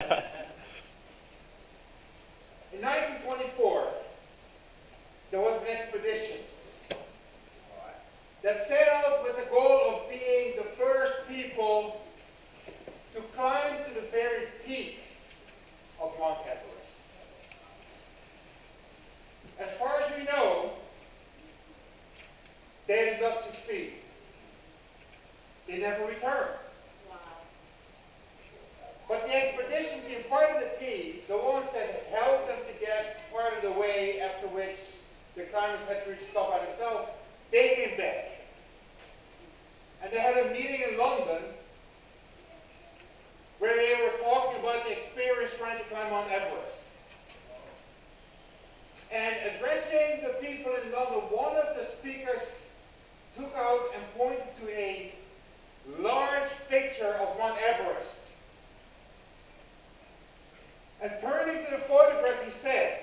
In 1924, there was an expedition that set out with the goal of being the first people to climb to the very peak of Mount Everest. As far as we know, they did not succeed. They never returned. But the expedition team, part of the team, the ones that helped them to get part of the way, after which the climbers had to reach the top by themselves, they came back. And they had a meeting in London where they were talking about the experience trying to climb Mount Everest. And addressing the people in London, one of the speakers took out and pointed to a large picture of Mount Everest. And turning to the photograph, he said,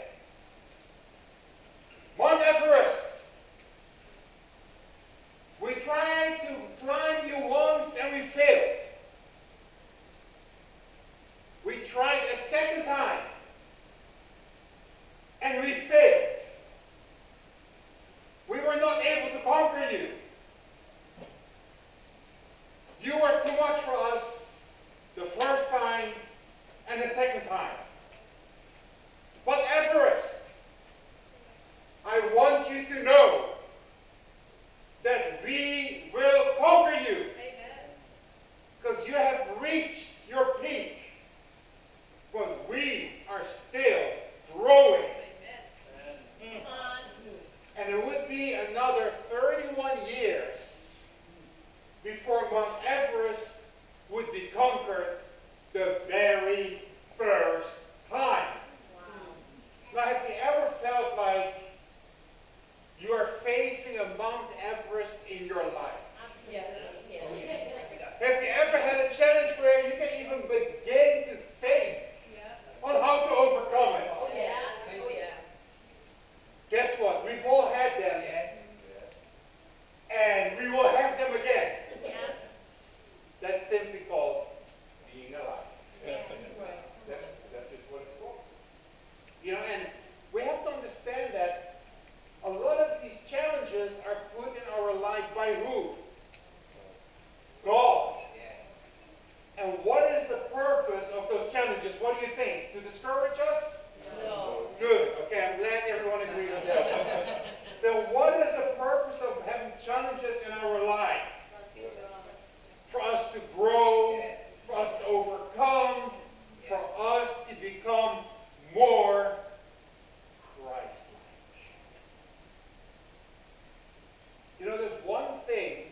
"Mount Everest, we tried to climb you once and we failed. We tried a second time and we failed. We were not able to conquer you. You were too much for us the first time and the second time. But Everest, I want you to know that we will conquer you. Because you have reached your peak, but we are still growing." And it would be another 31 years before Mount Everest would be conquered the very first time. Now, have you ever felt like you are facing a Mount Everest in your life? Have you ever had a challenge where you can even begin to think on how to overcome it? Guess what? We've all had them. And we will have them again. That's simply called being alive. That's just what it's called. And we have to understand that a lot of these challenges are put in our life by who? God. And what is the purpose of those challenges? What do you think? To discourage us? No. Good. Okay, I'm glad everyone agrees with that. So what is the purpose of having challenges in our life? For us to grow, for us to overcome, for us to become more Christ-like. There's one thing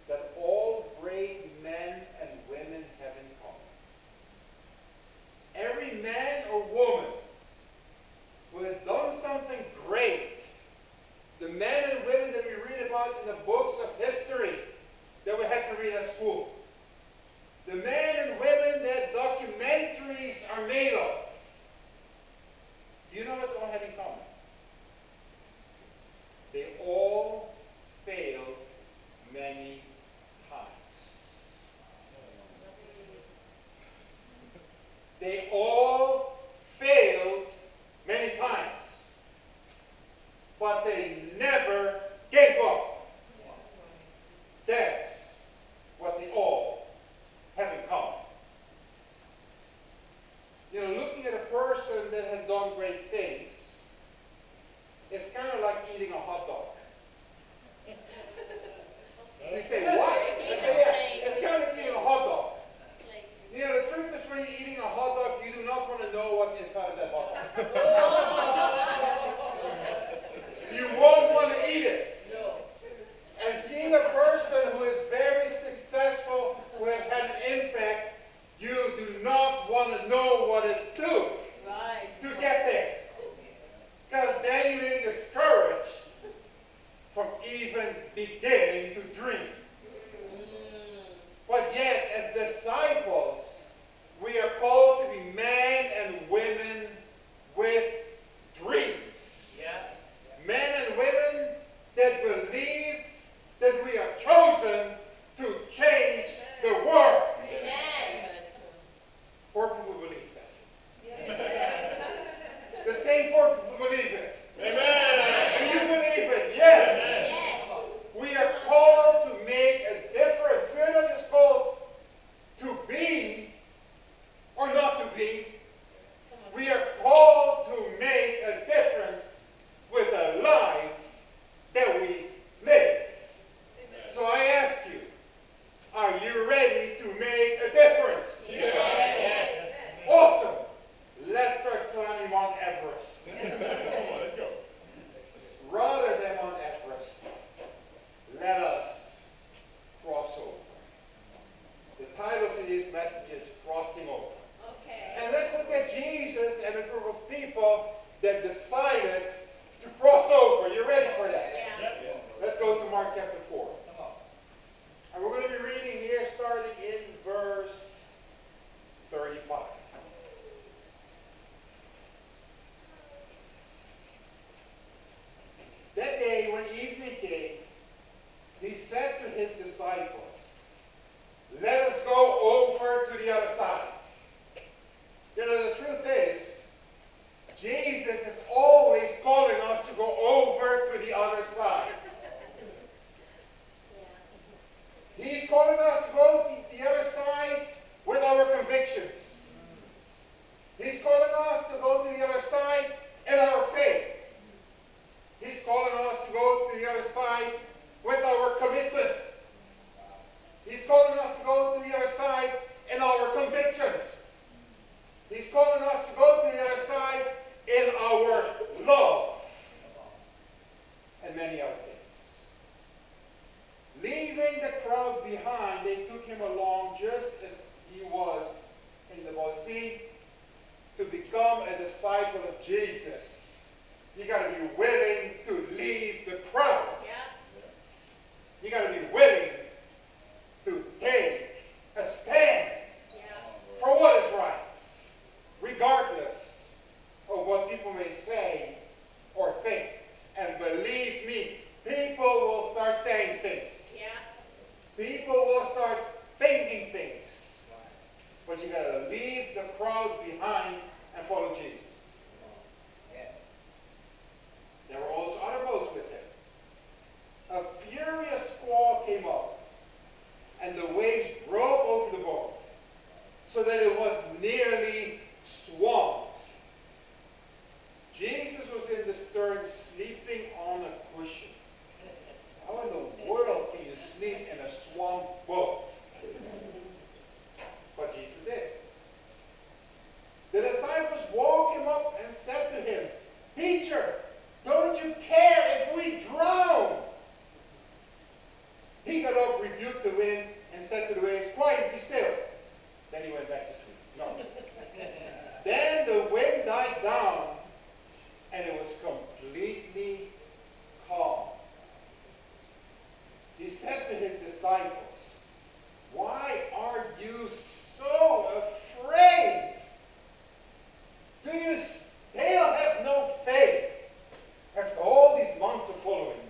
that all great men and women have in common. Every man or woman who has done something great, the men and women that we read about in the books of history that we have to read at school, the men and women that documentaries are made of, do you know what they all have in common? They all failed many times. They all failed many times. But they never gave up. That's what they all have in common. Looking at a person that has done great things, it's kind of like eating a hot dog. You say, what? I say, yeah, it's kind of like eating a hot dog. The truth is, when you're eating a hot dog, you do not want to know what's inside of that hot dog. You won't want to eat it. And seeing a person who is very successful, who has had an impact, you do not want to know what it took to get there. Because then you may be discouraged from even beginning to dream. But yet, as disciples, we are called to be men and women with dreams. Men and women that believe that we are chosen to change the world. For people more people believe it? Amen. Do you believe it? Yes. We are called to make a difference. We are not just called to be or not to be. We are called to make a difference with the life that we live. So I ask you, are you ready to make a difference? Yes. Awesome. Let's start climbing Mount Everest. Let's go. Rather than Mount Everest, let us cross over. The title of today's message is Crossing Over. Okay. And let's look at Jesus and a group of people that decided to cross over. You ready for that? Yeah. Let's go to Mark chapter 4. Come on. And we're going to be reading here starting in verse 35. That day, when evening came, he said to his disciples, "Let us go over to the other side." You know, the truth is, Jesus is always calling us to go over to the other side. He's calling us to go to the other side with our convictions. He's calling us to go to the other side in our faith. He's calling us to go to the other side with our commitment. He's calling us to go to the other side in our convictions. He's calling us to go to the other side in our love. And many other things. Leaving the crowd behind, they took him along just as he was in the boat. See, to become a disciple of Jesus, you got to be willing to leave the crowd. Yeah. You got to be willing to take a stand for what is right, regardless of what people may say or think. And believe me, people will start saying things. Yeah. People will start thinking things. But you got to leave the crowd behind and follow Jesus. Yes. There were also other boats with him. A furious squall came up, and the waves broke over the boat, so that it was nearly swamped. Jesus was in the stern, sleeping on a cushion. How in the world can you sleep in a swamp boat? But Jesus did. The disciples woke him up and said to him, "Teacher, don't you care if we drown?" He got up, rebuked the wind, and said to the waves, "Quiet, be still." Then he went back to sleep. No. Then the wind died down, and it was completely calm. He said to his disciples, "Why are you so afraid? Do you still have no faith after all these months of following me?"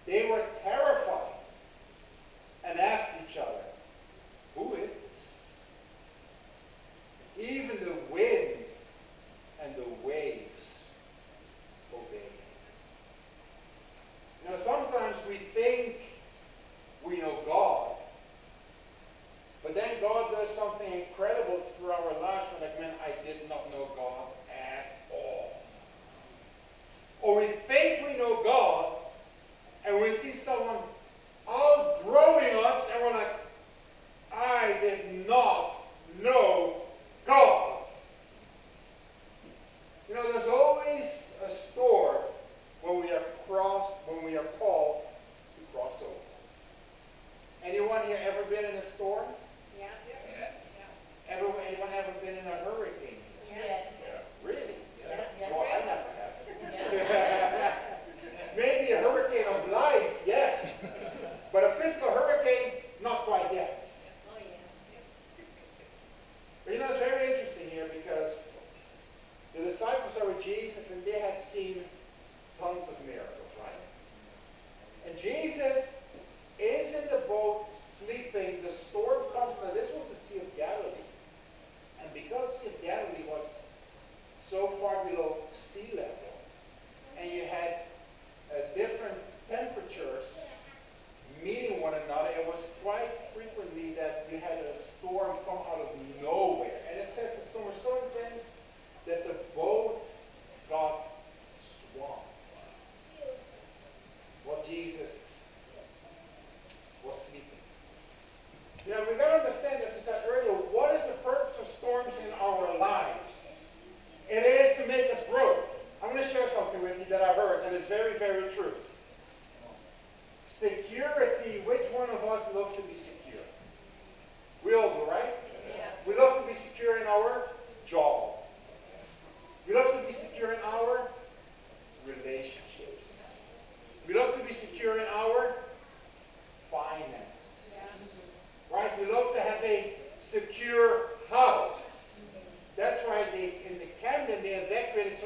They were terrified and asked each other, "Who is this? Even the wind and the waves obey him." You know, sometimes we think we know God, but then God does something incredible through our lives. We're like, "Man, I did not know God at all." Or we think we know God, and we see someone outgrowing us, and we're like, "I did not know God." You know, there's always a storm when we are called to cross over. Anyone here ever been in a storm? Yeah. Anyone ever been in a hurricane? Yeah. Really? Yeah. Well, I never have. Yeah. Maybe a hurricane of life, yes. But a physical hurricane, not quite yet. Oh, yeah. But you know, it's very interesting here because the disciples are with Jesus and they had seen tons of miracles, right? And Jesus is in the boat sleeping. The storm comes. Now, this was the Sea of Galilee. And because the Sea of Galilee was so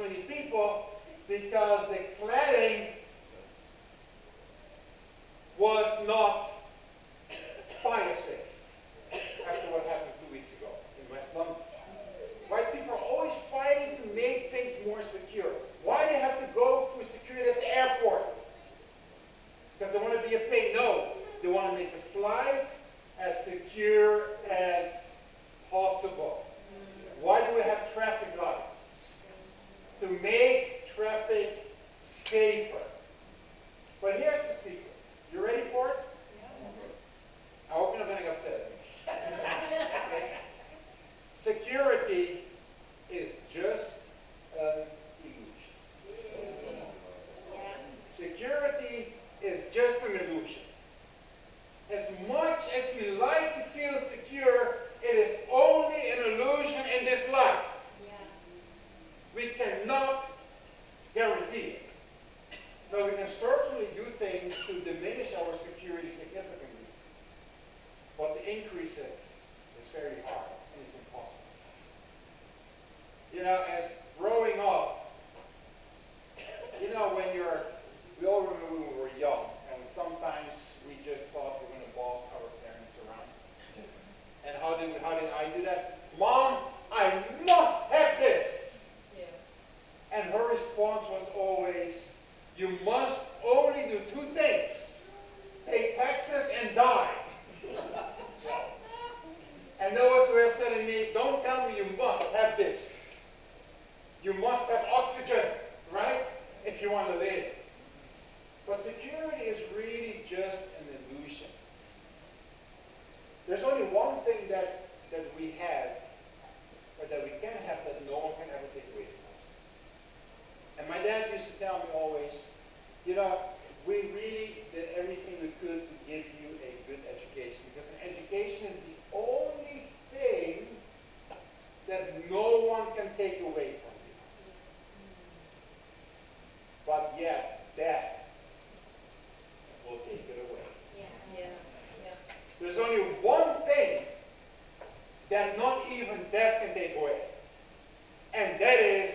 many people because the cladding was not fire safe after what happened 2 weeks ago in West London. Right? People are always fighting to make things more secure. Why do they have to go through security at the airport? Because they want to be a pain? No. They want to make the flight as secure as possible. Why do we have traffic lights? To make traffic safer. But here's the secret. You ready for it? I hope you're not going to get upset at me. Okay? Security is just an illusion. Security is just an illusion. As much as we like to feel secure, it is only an illusion in this life. We cannot guarantee it. Now, we can certainly do things to diminish our security significantly, but to increase it is very hard and it's impossible. You know, as growing up, you know, we all remember when we were young, and sometimes we just thought we were going to boss our parents around. And how did I do that? Mom, I must have this. Yeah. And her response was always, you must only do 2 things. Pay taxes and die. And there was a way of telling me, don't tell me you must have this. You must have oxygen, right? If you want to live. But security is really just an illusion. There's only one thing that we have, or that we can have, that no one can ever take away from us. And my dad used to tell me always, you know, we really did everything we could to give you a good education, because an education is the only thing that no one can take away from you. But yet, death will take it away. There's only one thing that not even death can take away, and that is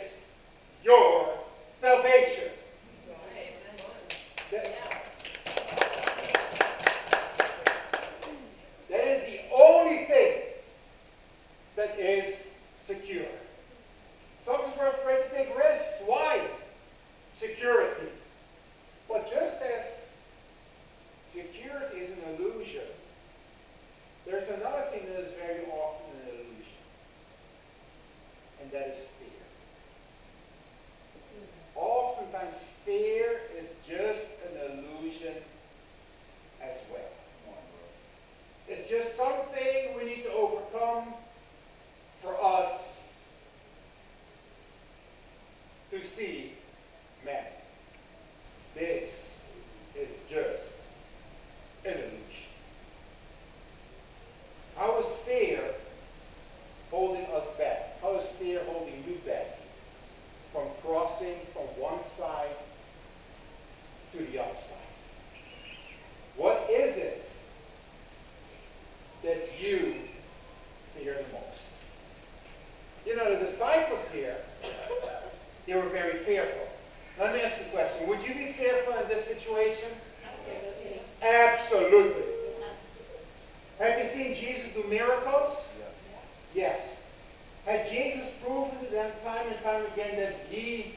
your salvation. That is the only thing that is secure. Some of us are afraid to take risks. Why? Security. But just as security is an illusion, there's another thing that is very often an illusion, and that is fear. Oftentimes, fear is just an illusion as well. It's just something we need to overcome for us to see, man, this is just an illusion. How is fear holding us back? How is fear holding you back from crossing from one side to the other side? What is it that you fear the most? You know, the disciples here, they were very fearful. Let me ask you a question. Would you be fearful in this situation? Absolutely. Absolutely. Have you seen Jesus do miracles? Yes. Had Jesus proven to them time and time again that he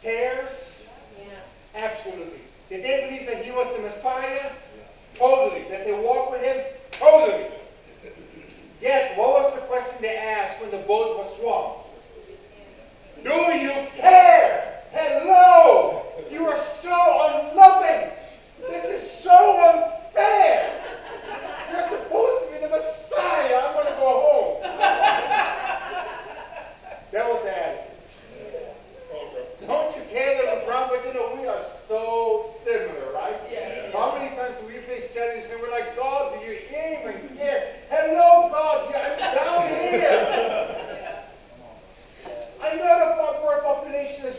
cares? Absolutely. Did they believe that he was the Messiah? Totally. That they walked with him? Totally. Yet, what was the question they asked when the boat was swamped? Do you care? Hello! You are so unloving! This is so unfair! You're supposed to be the Messiah! I'm going to go home! That was the attitude. Don't you care that we're wrong? But you know, we are so similar, right? Yeah. How many times do we face challenges and we're like, God, do you even care? Hello, God, I'm down here! I know the world population is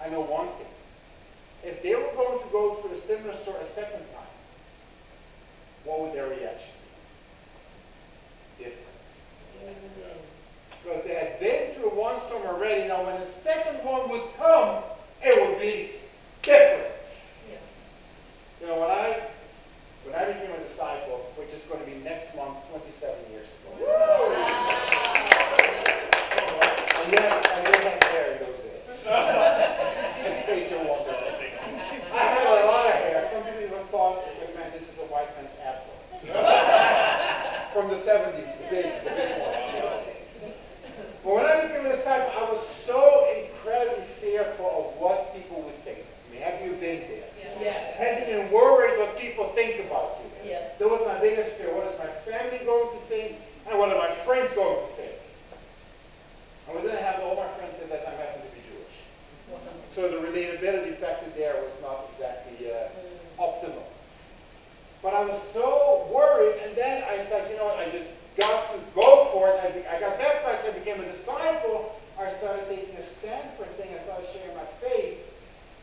I know one thing. If they were going to go to a similar store a second time, what would their reaction be? Different. Because they had been through one storm already. Now, when the second one would come, it would be different. Yeah. You know, when I became a disciple, which is going to be next month, 27 years ago. Wow. And yes, I did have hair in those days. In case you're wondering. I had a lot of hair. Some people even thought, I said, man, this is a white man's afro. From the 70s, the big ones. But when I became a disciple, I was so incredibly fearful of what people would think. I mean, have you been there? Yeah. Hesitant and worried what people think about you. Yeah. That was my biggest fear. What is my family going to think? And what are my friends going to think? And we didn't have all my friends at that time happen to be Jewish. So the relatability factor there was not exactly optimal. But I was so worried, and then I said, you know what, I just got to go for it. I got baptized, I became a disciple. I started taking a stand for things. I started sharing my faith.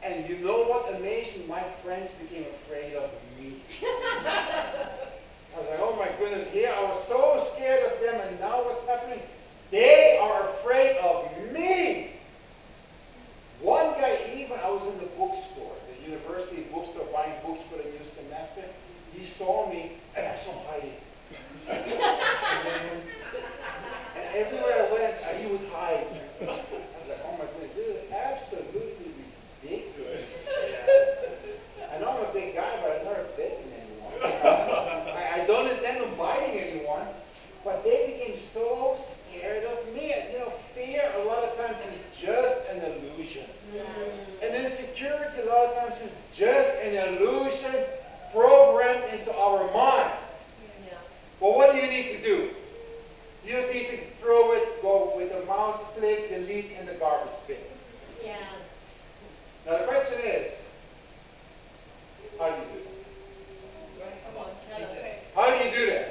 And you know what amazed me? My friends became afraid of me. I was like, oh my goodness, here I was so scared of them, and now what's happening? They are afraid of me. One guy even, I was in the bookstore, the university bookstore, buying books for the new semester. He saw me, and I saw him hiding. And everywhere I went, he would hide. I was like, oh my goodness, this is absolutely ridiculous. I know I'm a big guy, but I've never bitten anyone. I don't intend on biting anyone, but they became so scared of me. And, you know, fear a lot of times is just an illusion. And insecurity a lot of times is just an illusion programmed into our mind. Well, what do you need to do? You just need to throw it, go with a mouse click, delete in the garbage bin. Yeah. Now the question is, how do you do that? Come on, tell us. How do you do that?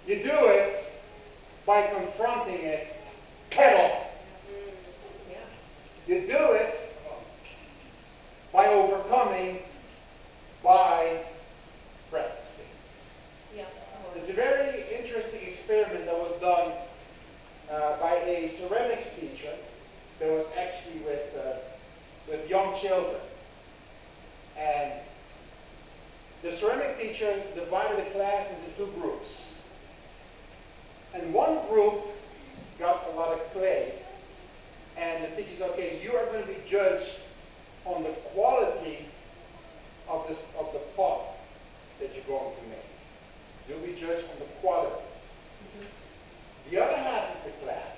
You do it by confronting it head on. You do it by overcoming by practicing. Yeah. There's a very interesting experiment that was done by a ceramics teacher that was actually with young children. And the ceramic teacher divided the class into two groups. And one group got a lot of clay, and the teacher said, okay, you are going to be judged on the quality of the pot that you're going to make. You'll be judged on the quality. The other half of the class,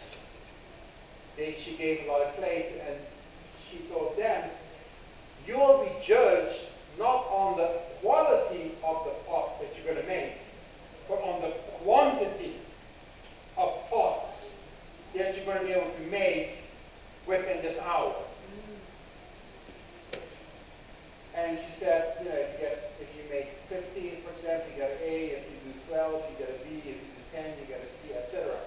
she gave a lot of clay, and she told them, you will be judged not on the quality of the pot that you're going to make, but on the quantity of pots that you're going to be able to make within this hour. And she said, you know, if you make 15, for example, you get an A. If you do 12, you get a B. If you do 10, you get a C, etc.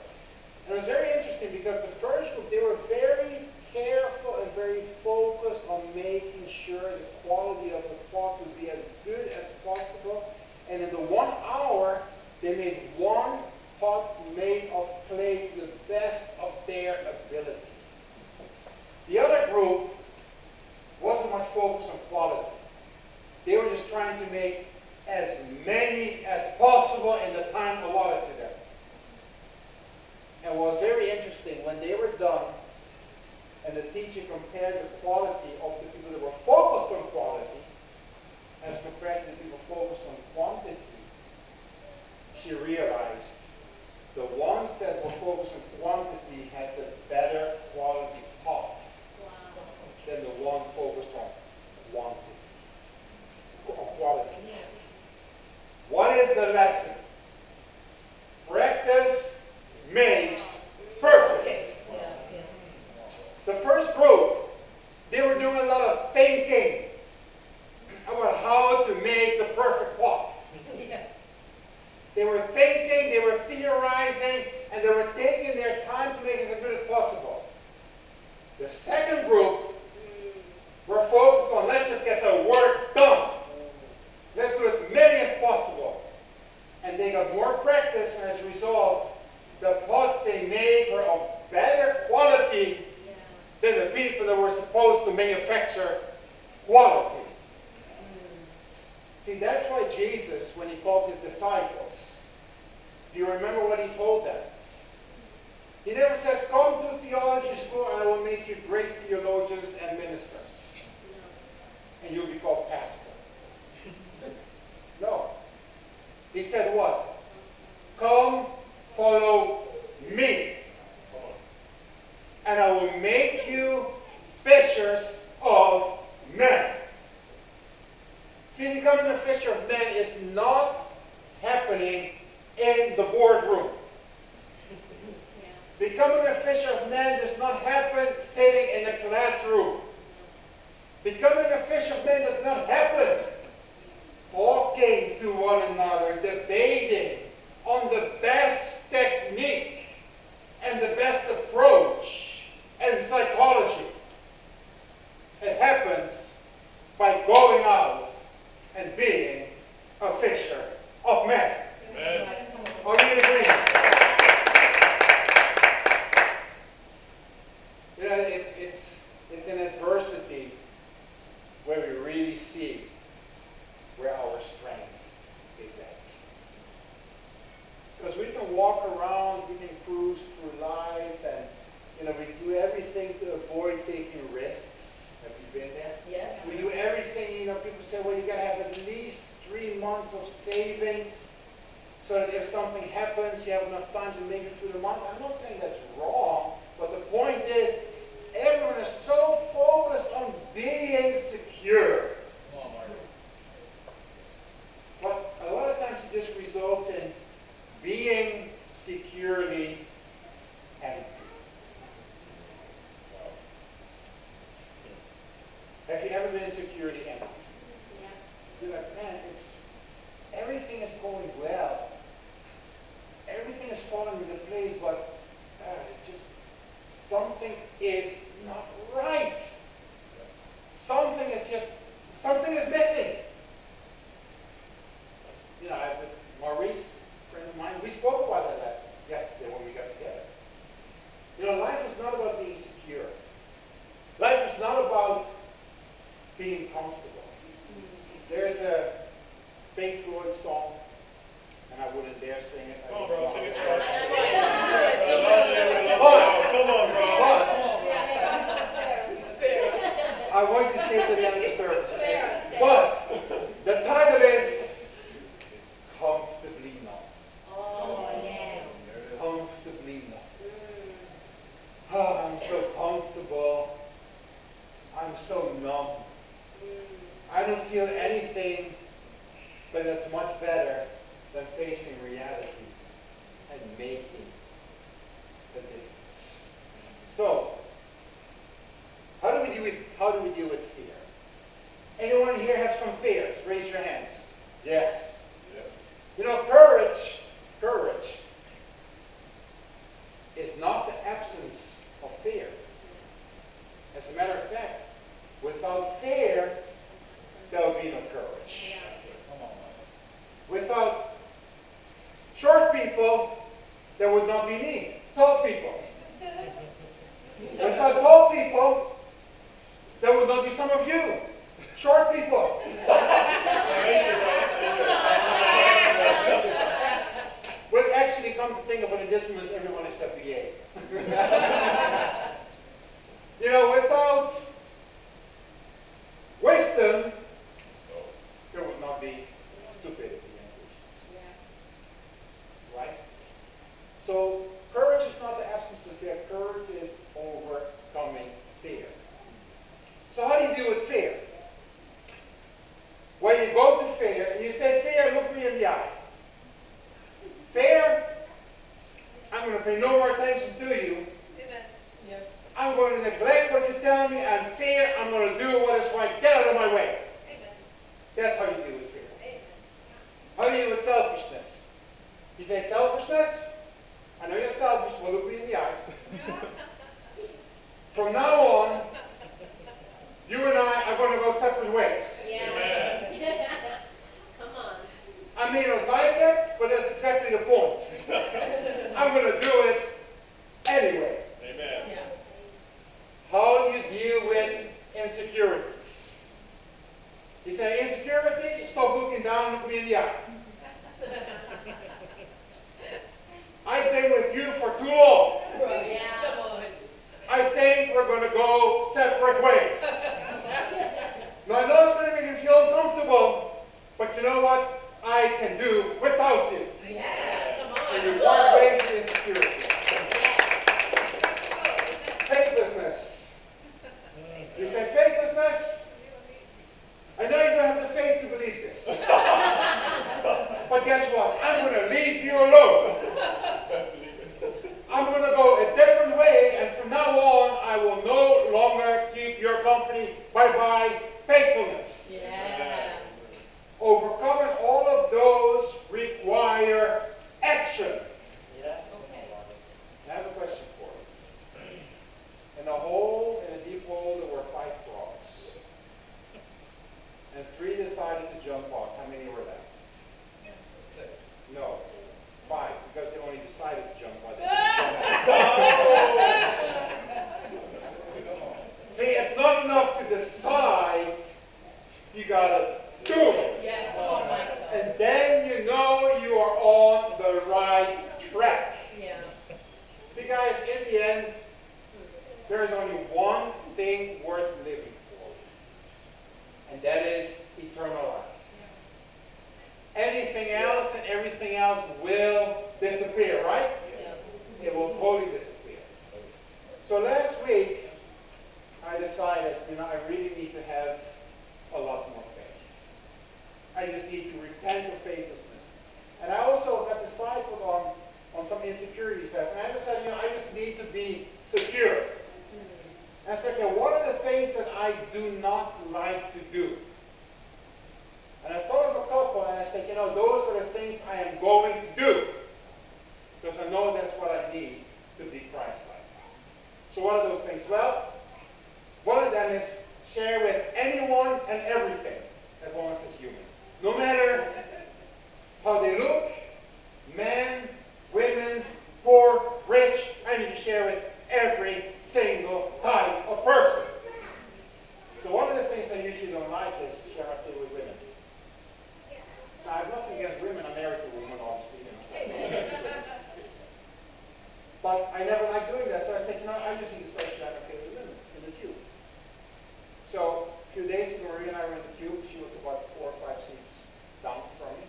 And it was very interesting because the first group, they were very careful and very focused on making sure the quality of the pot would be as good as possible. And in the 1 hour, they made one pot made of clay to the best of their ability. The other group wasn't much focused on quality. They were just trying to make as many as possible in the time allotted to them. And what was very interesting, when they were done, and the teacher compared the quality of the people that were focused on quality as compared to the people focused on quantity, she realized the ones that were focused on quantity had the better quality pot than the one focused on quantity. Quality. What is the lesson? Practice makes perfect. The first group, they were doing a lot of thinking about how to make the perfect pot. They were thinking, they were theorizing, and they were taking their time to make it as good as possible. The second group were focused on, let's just get the work done. Let's do as many as possible. And they got more practice, and as a result, the pots they made were of better quality than the people that were supposed to manufacture quality. See, that's why Jesus, when he called his disciples, do you remember what he told them? He never said, come to theology school and I will make you great theologians and ministers. And you'll be called pastor. No. He said what? Come, follow me. And I will make you fishers of men. See, becoming a fisher of men is not happening in the boardroom. Becoming a fisher of men does not happen sitting in the classroom. Becoming a fisher of men does not happen talking to one another, debating on the best technique and the best approach and psychology. It happens by going out and being a fisher of men. Amen. Are you in agreement? You know, it's in adversity where we really see where our strength is at. Because we can walk around, we can cruise through life, and we do everything to avoid taking risks. Have you been there? Yeah. We do everything, people say, well, you got to have at least 3 months of savings so that if something happens, you have enough time to make it through the month. I'm not saying that's wrong, but the point is, everyone is so focused on being secure. But a lot of times it just results in being securely empty. Have you ever been securely empty? Yeah. You're like, man, everything is going well. Everything is falling into place, but something is not right. Something is missing. Maurice, a friend of mine, we spoke about that yesterday when we got together. Life is not about being secure. Life is not about being comfortable. There's a Pink Floyd song, and I wouldn't dare sing it. Come on, bro, sing it to us. Come on, bro. I want you to stay to the end of the service. Okay? But the title is Comfortably Numb. Oh, yeah. Comfortably numb. Oh, I'm so comfortable. I'm so numb. I don't feel anything, but that's much better than facing reality and making the difference. So, how do we deal with fear? Anyone here have some fears? Raise your hands. Yes. Courage is not the absence of fear. As a matter of fact, without fear, there will be no courage. Without short people, there would not be me. Tall people. Without tall people, there would not be some of you. Short people. Well, actually, come to think of it, in this room is everyone except the gay. Without wisdom, there would not be stupidity and foolishness. Right? So, courage is not the absence of fear. Courage is overcoming fear. So how do you deal with fear? Well, you go to fear and you say, fear, look me in the eye. Fear, I'm going to pay no more attention to you. Amen. Yep. I'm going to neglect what you tell me, and fear, I'm going to do what is right. Get out of my way. Amen. That's how you deal with fear. Amen. How do you deal with selfishness? You say, selfishness? I know you're selfish. Well, look me in the eye. From now on, you and I are going to go separate ways. Yeah. Come on. I may not like it, but that's exactly the point. I'm going to do it anyway. Amen. Yeah. How do you deal with insecurities? You say insecurity, stop looking down, look me in the eye. I've been with you for too long. Yeah. Come on. I think we're going to go separate ways. Now I know it's going to make you feel uncomfortable, but you know what? I can do without you. Yeah. Come on. And you part ways with insecurity. Faithlessness. You say faithlessness? I know you don't have the faith to believe this. But guess what? I'm going to leave you alone. I'm going to go a different way, and from now on, I will no longer keep your company. Bye-bye, faithfulness. Yeah. Overcoming all of those require action. Yeah. Okay. I have a question for you. In a deep hole, there were 5 frogs. And 3 decided to jump off. How many were there? No. 5, because they only decided to jump off. They didn't jump off. See, it's not enough to decide. You gotta do it. Yes. Oh my God. And then you know you are on the right track. Yeah. See, guys, in the end, there is only one thing worth living for, and that is eternal life. Anything else and everything else will disappear, right? Yeah. It will totally disappear. So last week, I decided, I really need to have a lot more faith. I just need to repent of faithlessness. And I also got discipled on some insecurities. And I decided, I just need to be secure. And I said, okay, what are the things that I do not like to do? And I thought of a couple, and I said, those are the things I am going to do. Because I know that's what I need to be Christ-like. So what are those things? Well, one of them is share with anyone and everything, as long as it's human. No matter how they look, men, women, poor, rich, I need to share with every single type of person. So one of the things I usually don't like is share my food with women. Now, I have nothing against women. I'm married to a woman, obviously. But I never like doing that, so I said, I just need to start sharing my food with women in the tube. So a few days ago, Maria and I were in the tube. She was about 4 or 5 seats down from me.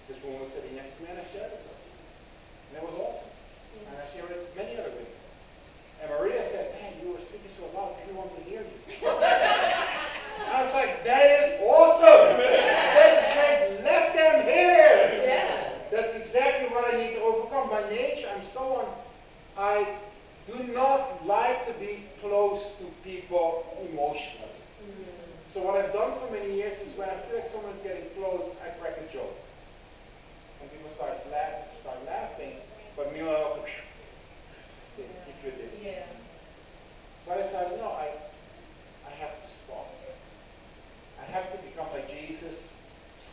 This woman was sitting next to me, and I shared with her. And it was awesome. And I shared with many other women. And Maria said, man, you were speaking so loud, everyone could hear you. I was like, that is awesome. That's great. Let them hear. Yeah. That's exactly what I need to overcome. By nature, I'm someone, I do not like to be close to people emotionally. So what I've done for many years is when I feel like someone's getting close, I crack a joke. And people start laughing, but meanwhile, keep your distance. Yeah. But I decided, no, I have to stop. I have to become like Jesus,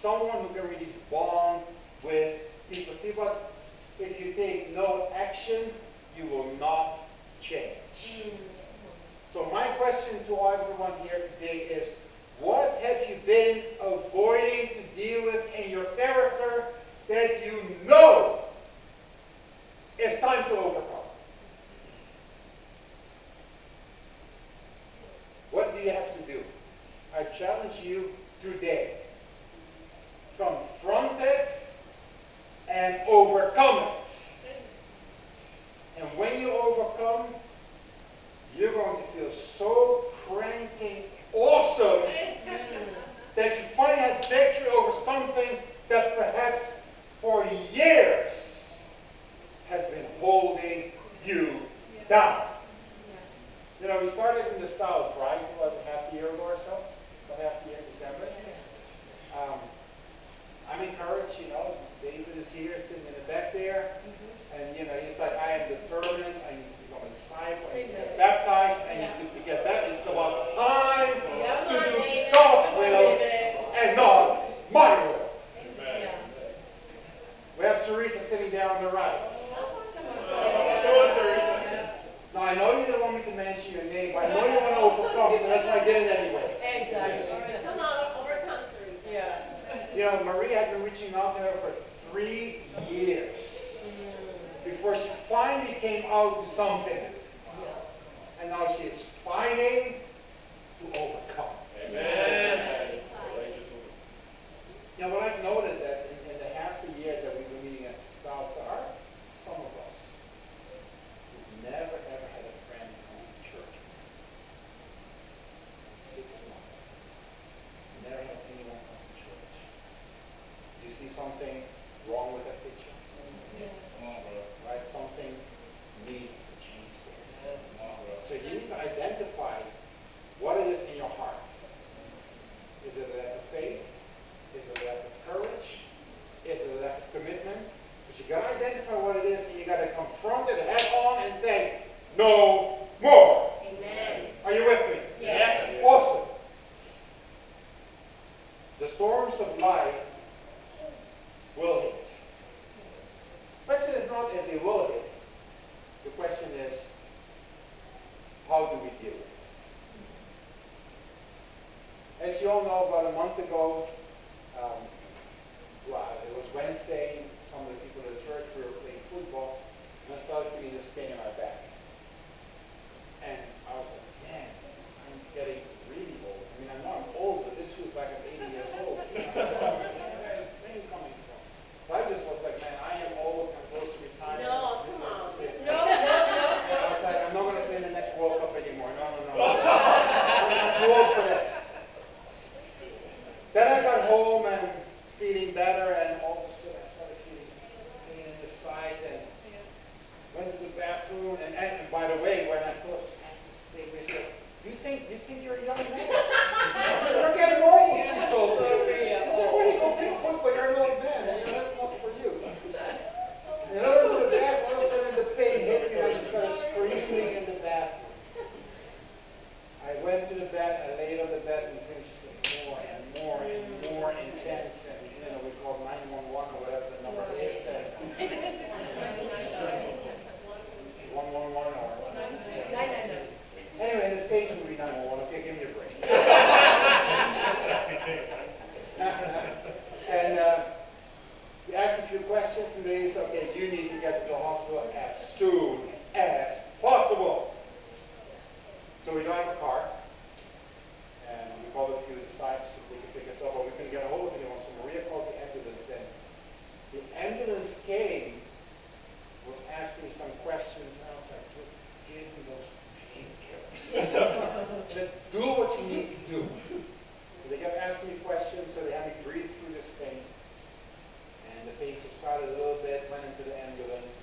someone who can really bond with people. See, but if you take no action, you will not change. So my question to everyone here today is, what have you been avoiding to deal with in your character that you know it's time to overcome? What do you have to do? I challenge you today. Confront it and overcome it. And when you overcome, you're going to feel so cranking awesome that you finally had victory over something that perhaps for years has been holding you down. We started in the South, right? What, half a year ago or so? About half a year in December. I'm encouraged, David is here, sitting in the back there. And, he's like, I am determined. I need to become a disciple. I need to get baptized. I need to Sharita sitting there on the right. Now, I know you don't want me to mention your name, but I know you want to overcome, so that's why I did it anyway. Exactly. Come on, overcome, Teresa. Yeah. You know, Marie had been reaching out to her for 3 years before she finally came out to something. And now she is fighting to overcome. Amen. You know, what I've noted that in the half a year that we've been meeting at the South, there are some of us who've never ever had a friend come to church. 6 months. Never had anyone come to church. Do you see something wrong with that picture? Yes. Come on, bro. Right? Something needs to change there. Come on, bro. So you need to identify what it is in your heart. Is it a lack of faith? Is it a lack of courage? Is it a lack of commitment? But you got to identify what it is, and you got to confront it head on and say, "No more." Amen. Are you with me? Yes. Awesome. The storms of life will hit. The question is not if they will hit. The question is, how do we deal with it? As you all know, about a month ago, it was Wednesday, some of the people at the church, we were playing football, and I started feeling this pain in my back. And I was like, man, I'm getting really old. I mean, I know I'm old, but this feels like I'm 80 years old. Where is pain coming from? So I just was like, man, I am old, I'm close to retirement. No, come on. This is it. No. And I was like, I'm not going to play in the next World Cup anymore. No. I'm too old for that. Then I got home and feeling better, and all of a sudden I started feeling pain in the side, and went to the bathroom. And by the way, when I thought I have to stay with you, you think you're a young man? You're getting old, she told me. I said, well, you go play football, you're an old man, and that's not for you. And I went to the bathroom, all of a sudden the pain hit me, and I just started screaming in the bathroom. I went to the bed, I laid on the bed, and things just got more and more intense, and we called 911 or whatever the number is, and 111 or 999. anyway, in the States it would be 911. Okay, give me a break. And we asked a few questions, and they said, okay, you need to get to the hospital as soon as possible. So we drive a car, and we called a few disciples so they could pick us up, but we couldn't get a hold of anyone, so Maria called the ambulance, and the ambulance came, was asking me some questions, and I was like, just give me those painkillers. Just do what you need to do. So they kept asking me questions, so they had me breathe through this pain, and the pain subsided a little bit, went into the ambulance.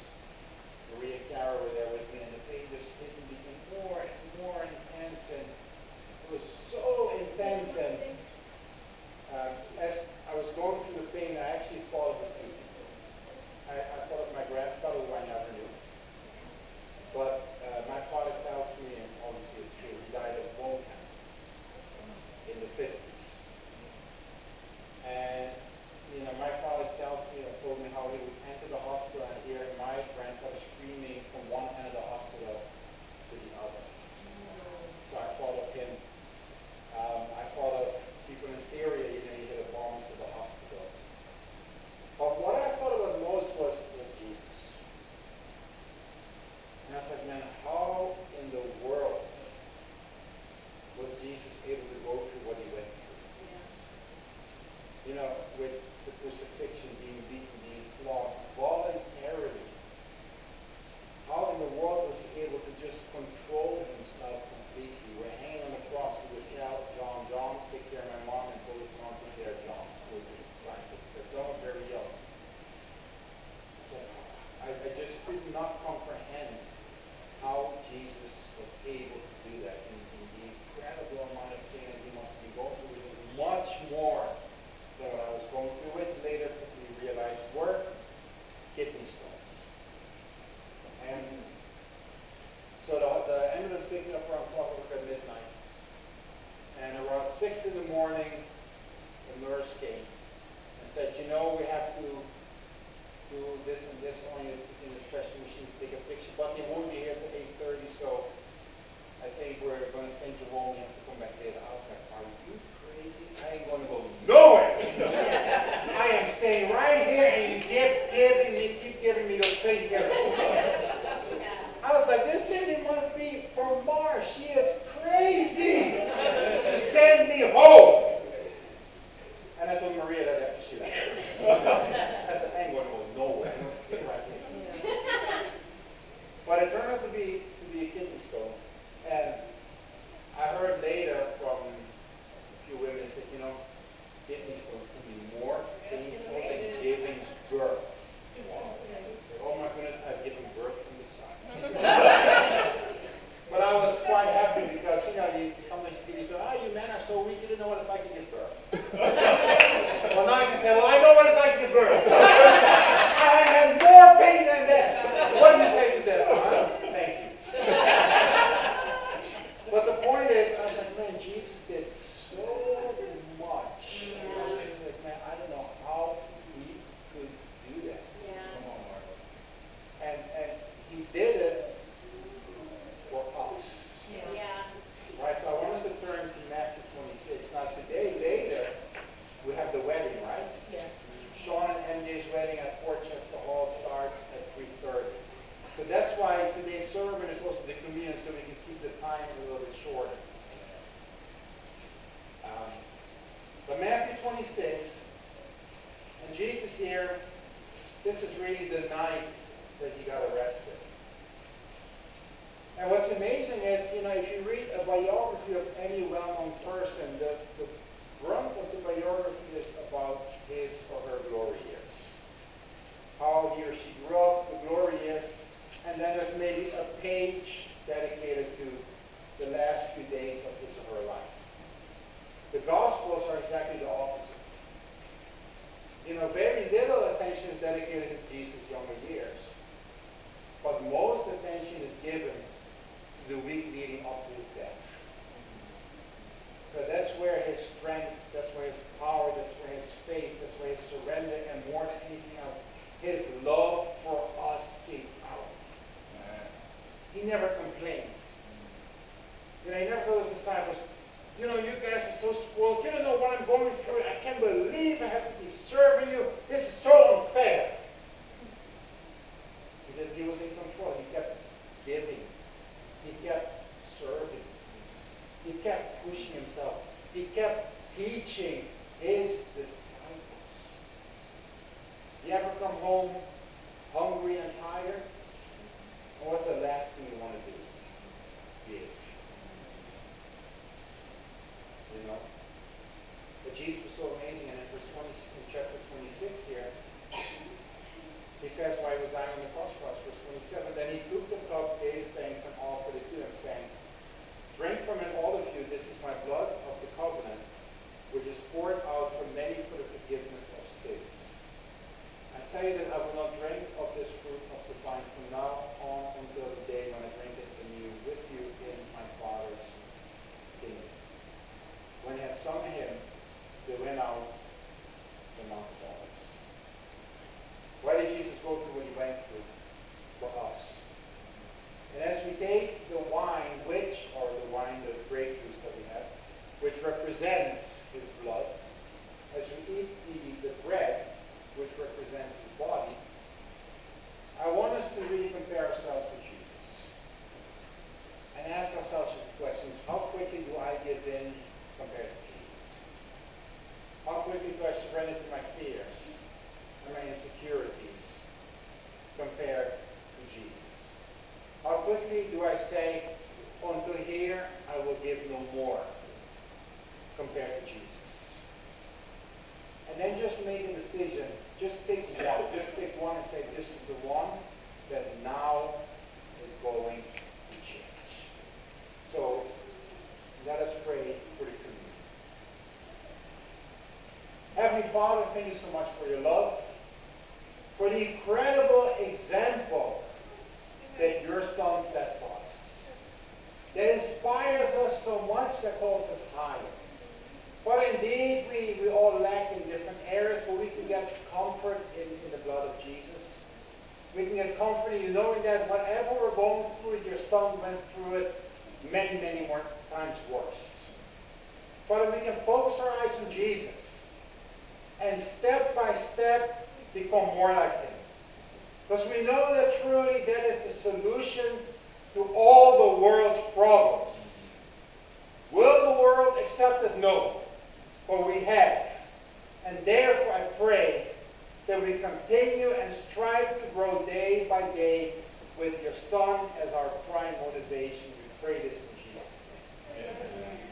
Maria and Kara were there with me, and the pain just became more and more intense, and it was so intense. And as I was going through the pain, I actually thought of a few people. I thought of my grandfather, who I never knew. But my father tells me, and obviously it's true, he died of bone cancer in the 50s. And my father tells me, or told me how he would enter the hospital and hear my grandfather screaming from one end of the hospital to the other. So I thought of him. I thought of people in Syria, you hear the bombs of the hospitals. But what I thought about most was Jesus. And I was like, man, how in the world was Jesus able to go through what he went through? With the crucifixion, being beaten, being flogged voluntarily. How in the world was he able to just control himself completely? We're hanging on the cross, he would tell John, take care of my mom, and told his mom to take care of John. It was like, they're John was very young. So I just could not comprehend how Jesus was able to do that in the incredible amount of pain that he must be going through. It was much more than what I was going through, which later we realized were kidney stones. And so the ambulance picked me up around 12 o'clock at midnight. And around 6 in the morning, the nurse came and said, we have to do this and this, only in the special machine to take a picture. But they won't be here till 8:30, so I think we're going to send you home. You have to come back later. I was like, are you crazy? I ain't going to go nowhere. I am staying right here, and you keep giving me those things. I was like, this lady must be from Mars. She is crazy. Send me home. And I told Maria that after she left. I said, I ain't going to go nowhere. I'm going to stay right here. But it turned out to be a kidney stone. And I heard later from a few women that said, you know, kidney stones can be more painful than giving birth. Oh my goodness, I've given birth from the sun. But I was quite happy because, you know, sometimes you see, you men are so weak, you didn't know what it's like to give birth. Well, now I can say, well, I know what it's like to give birth. I have more pain than that. What do you say to that? Thank you. But the point is, I was like, man, Jesus did so much. I was like, man, I don't know how he could do that. Come on, Mark. And he did it for us. Right? So I want us to turn to Matthew 26. Now today, later, we have the wedding, right? Yeah. Sean and MJ's wedding at Portchester Hall starts at 3:30. So that's why today's sermon is also the communion, so we can keep the time a little bit shorter. But Matthew 26, and Jesus here, this is really the night that he got arrested. And what's amazing is, you know, if you read a biography of any well-known person, the brunt of the biography is about his or her glory years. How he or she grew up, the glory years, and then there's maybe a page dedicated to the last few days of his or her life. The Gospels are exactly the opposite. You know, very little attention is dedicated to Jesus' younger years, but most attention is given to the week leading up to his death. Because that's where his strength, that's where his power, that's where his faith, that's where his surrender, and more than anything else, his love for us came out. He never complained. You know, he never told his disciples, you know, you guys are so spoiled. You don't know what I'm going through. I can't believe I have to keep serving you. This is so unfair. Because he was in control. He kept giving. He kept serving. He kept pushing himself. He kept teaching his disciples. You ever come home hungry and tired? And what's the last thing you want to do? Give. You know? But Jesus was so amazing, and in chapter 26 here, he says why he was dying on the cross for us, verse 27, then he took the cup, gave thanks, and offered it to them, saying, drink from it, all of you, this is my blood of the covenant, which is poured out for many for the forgiveness of sins. I tell you that I will not drink of this fruit of the vine from now on until the day when I drink it anew with you in my Father's kingdom. When they had sung a hymn, they went out to Mount Olives. Why did Jesus go through what he went through? For us. And as we take the wine, the grape juice that we have, which represents his blood, as we eat the bread, which represents his body, I want us to really compare ourselves to Jesus. And ask ourselves some questions. How quickly do I give in compared to Jesus? How quickly do I surrender to my fears and my insecurities compared to Jesus? How quickly do I say, until here I will give no more compared to Jesus? And then just make a decision. Just pick one. Just pick one and say, this is the one that now is going to change. So let us pray for the community. Heavenly Father, thank you so much for your love, for the incredible example that your Son set for us, that inspires us so much, that holds us higher. But indeed, we all lack in different areas, but we can get comfort in the blood of Jesus. We can get comfort in knowing that whatever we're going through, your son went through it many, many more times worse. Father, we can focus our eyes on Jesus and step by step become more like Him. Because we know that truly that is the solution to all the world's problems. Will the world accept it? No. For we have. And therefore I pray that we continue and strive to grow day by day with your Son as our prime motivation. We pray this in Jesus' name. Amen.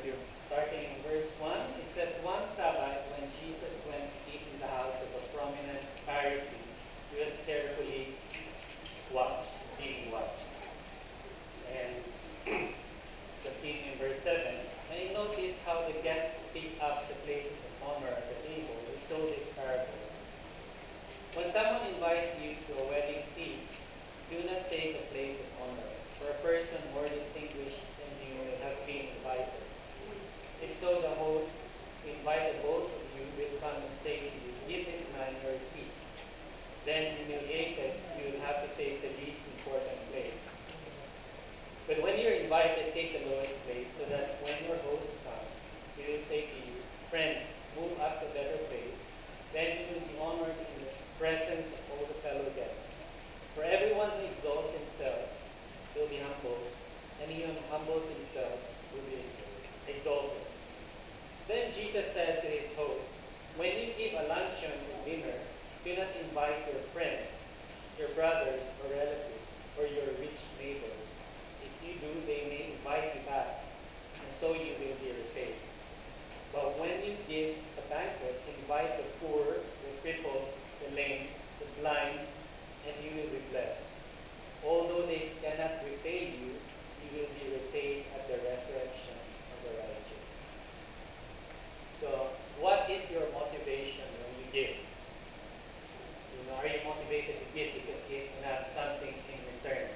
you. Starting in verse 1, it says, one Sabbath, when Jesus went to eat in the house of a prominent Pharisee, he was carefully watched, being watched. And continuing in verse 7, and he noticed how the guests picked up the places of honor at the table. He told this parable. When someone invites you to a wedding feast, do not take a place of honor, for a person more distinguished than you may have been invited. If so, the host who invited both of you will come and say to you, give this man your seat. Then, humiliated, you will have to take the least important place. But when you're invited, take the lowest place, so that when your host comes, he will say to you, friend, move up to a better place. Then you will be honored in the presence of all the fellow guests. For everyone who exalts himself will be humbled, and he who humbles himself will be exalted. Then Jesus said to his host, when you give a luncheon or dinner, do not invite your friends, your brothers or relatives, or your rich neighbors. If you do, they may invite you back, and so you will be repaid. But when you give a banquet, invite the poor, the crippled, the lame, the blind, and you will be blessed. Although they cannot repay you, you will be repaid at the resurrection of the righteous. So, what is your motivation when you give? Are you motivated to give because you have something in return?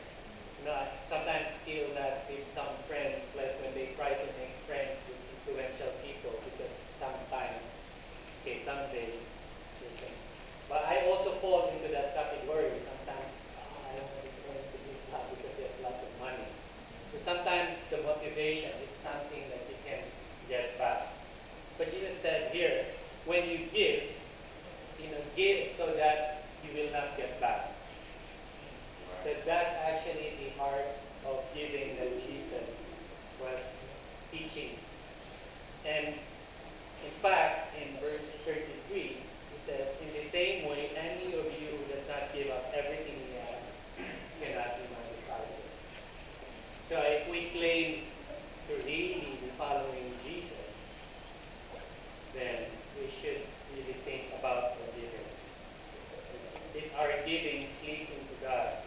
I sometimes feel that with some friends, like when they try to make friends with influential people, because sometimes, someday, they think. But I also fall into that category. Sometimes, I don't want to be friends with this guy because he has lots of money. So sometimes the motivation is something that you can get back. But Jesus said here, when you give so that you will not get back. So that's actually the heart of giving that Jesus was teaching. And in fact, in verse 33, he says, in the same way, any of you who does not give up everything he has cannot be my disciple. So if we claim to really be following Jesus, then we should really think about our giving. Is our giving pleasing to God?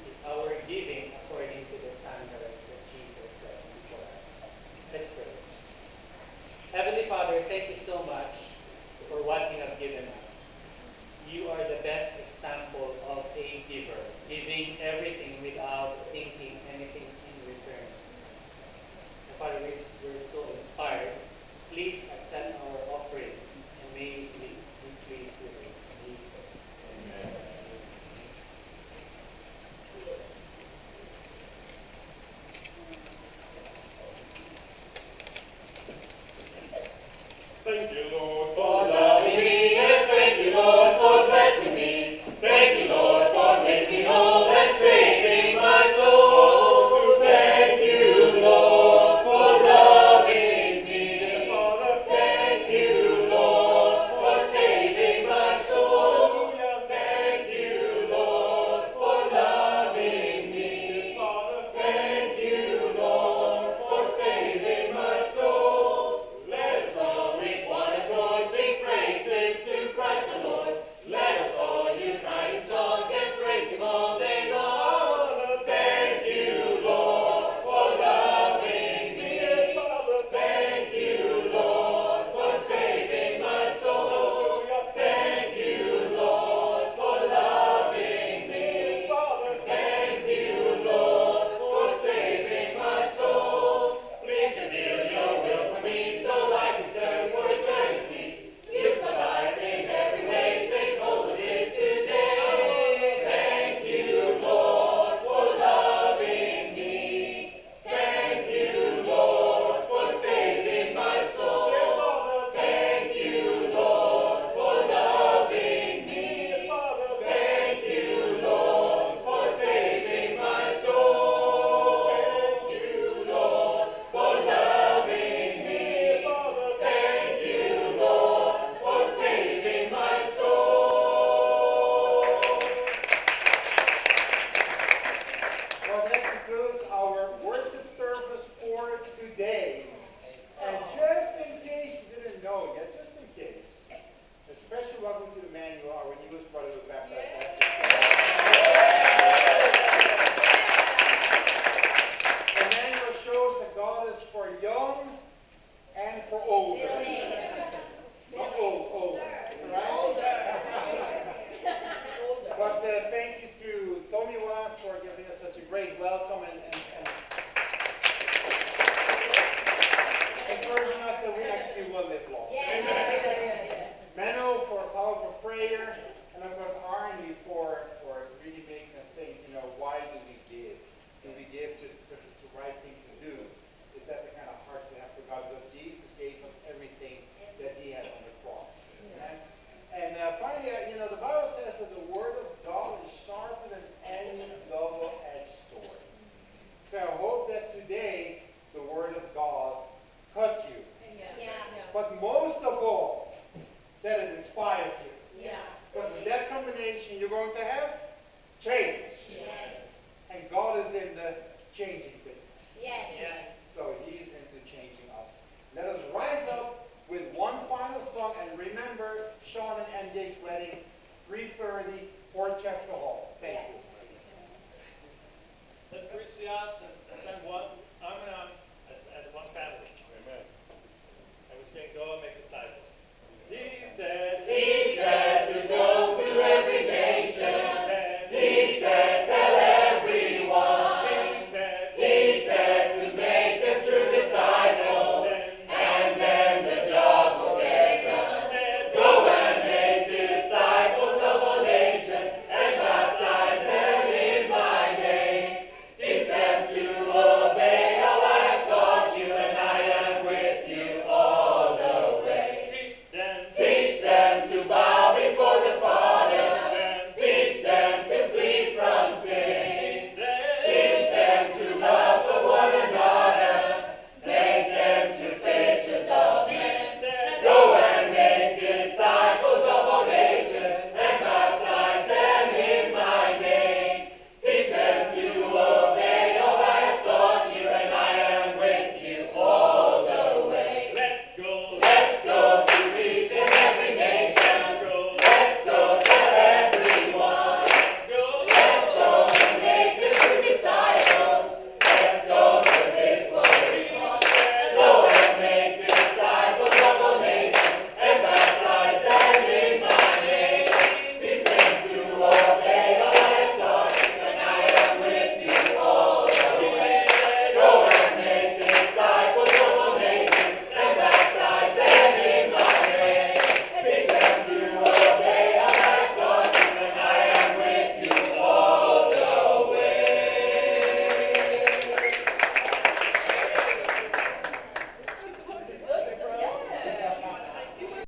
Is our giving according to the standards that Jesus set before us? Let's pray. Heavenly Father, thank you so much for what you have given us. You are the best example of a giver, giving everything without thinking anything in return. And Father, we're so inspired. Please accept our offering and may we be pleased with it. Amen. Thank you, Lord, For loving me, and thank you, Lord, for blessing me. Thank you, Lord, for making me whole and saving my soul. Thank you, Lord, for loving me. Father, is for young and for older. Not old, older. Right? But thank you to Tomiwa for giving us such a great welcome and encouraging us that we actually will live long. Mano for a powerful prayer.